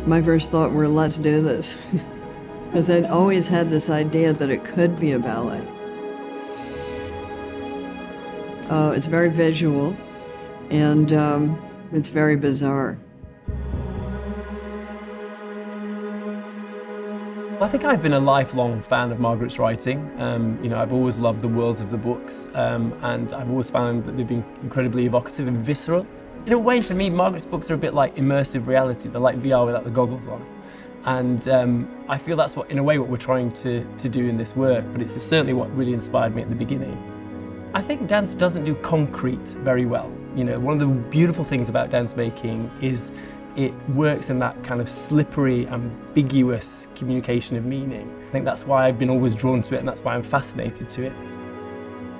my first thought were, let's do this. Because I'd always had this idea that it could be a ballet. It's very visual, and it's very bizarre. I think I've been a lifelong fan of Margaret's writing. I've always loved the worlds of the books, and I've always found that they've been incredibly evocative and visceral. In a way, for me, Margaret's books are a bit like immersive reality. They're like VR without the goggles on. And I feel that's in a way, what we're trying to do in this work, but it's certainly what really inspired me at the beginning. I think dance doesn't do concrete very well. One of the beautiful things about dance making is it works in that kind of slippery, ambiguous communication of meaning. I think that's why I've been always drawn to it, and that's why I'm fascinated to it.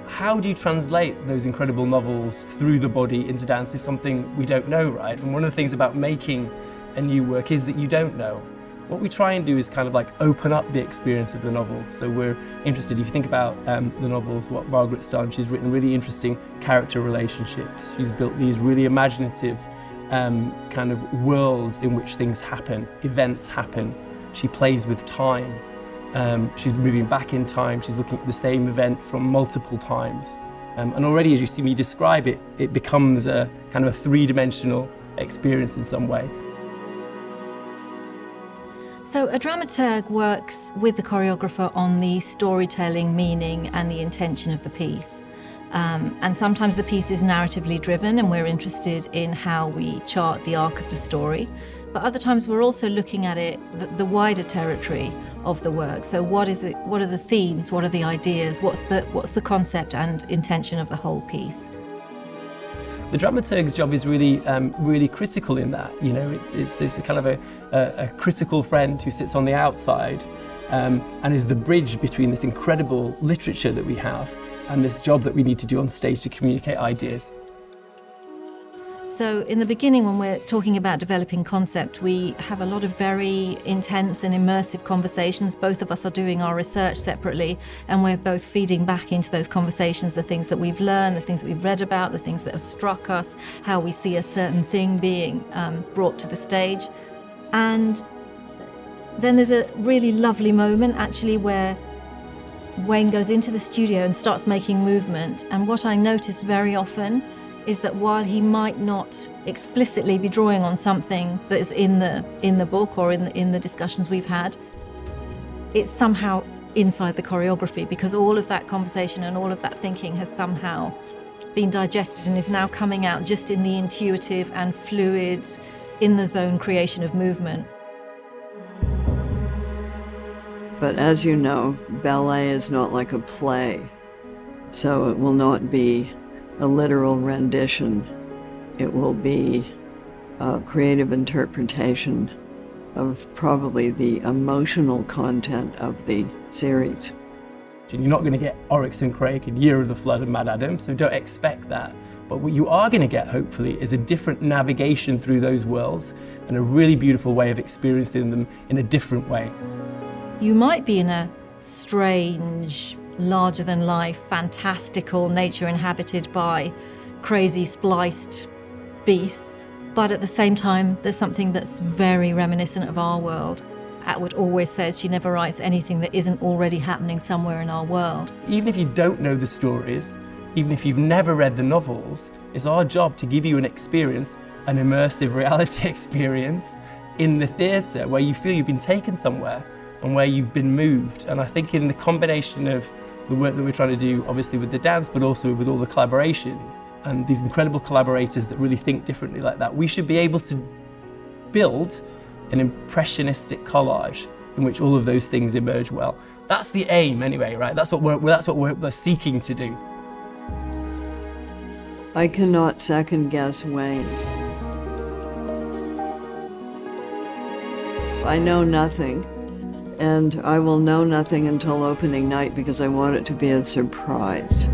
How do you translate those incredible novels through the body into dance is something we don't know, right? And one of the things about making a new work is that you don't know. What we try and do is kind of like open up the experience of the novel. So we're interested, if you think about the novels, what Margaret's done, she's written really interesting character relationships. She's built these really imaginative kind of worlds in which things happen, events happen. She plays with time. She's moving back in time. She's looking at the same event from multiple times. And already, as you see me describe it, it becomes a kind of a three-dimensional experience in some way. So a dramaturg works with the choreographer on the storytelling, meaning, and the intention of the piece. And sometimes the piece is narratively driven and we're interested in how we chart the arc of the story. But other times we're also looking at it, the wider territory of the work. So what is it? What are the themes? What are the ideas? What's the concept and intention of the whole piece? The dramaturg's job is really, really critical in that. It's a kind of a critical friend who sits on the outside and is the bridge between this incredible literature that we have and this job that we need to do on stage to communicate ideas. So in the beginning, when we're talking about developing concept, we have a lot of very intense and immersive conversations. Both of us are doing our research separately, and we're both feeding back into those conversations the things that we've learned, the things that we've read about, the things that have struck us, how we see a certain thing being brought to the stage. And then there's a really lovely moment, actually, where Wayne goes into the studio and starts making movement. And what I notice very often is that while he might not explicitly be drawing on something that is in the book or in the discussions we've had, it's somehow inside the choreography, because all of that conversation and all of that thinking has somehow been digested and is now coming out just in the intuitive and fluid, in the zone creation of movement. But as you know, ballet is not like a play, so it will not be a literal rendition. It will be a creative interpretation of probably the emotional content of the series. You're not going to get Oryx and Crake in Year of the Flood and MaddAddam, so don't expect that. But what you are going to get, hopefully, is a different navigation through those worlds and a really beautiful way of experiencing them in a different way. You might be in a strange, larger-than-life, fantastical nature inhabited by crazy spliced beasts, but at the same time there's something that's very reminiscent of our world. Atwood always says she never writes anything that isn't already happening somewhere in our world. Even if you don't know the stories, even if you've never read the novels, it's our job to give you an experience, an immersive reality experience in the theatre where you feel you've been taken somewhere and where you've been moved. And I think in the combination of the work that we're trying to do, obviously with the dance, but also with all the collaborations and these incredible collaborators that really think differently like that, we should be able to build an impressionistic collage in which all of those things emerge well. That's the aim anyway, right? That's what we're seeking to do. I cannot second guess Wayne. I know nothing. And I will know nothing until opening night because I want it to be a surprise.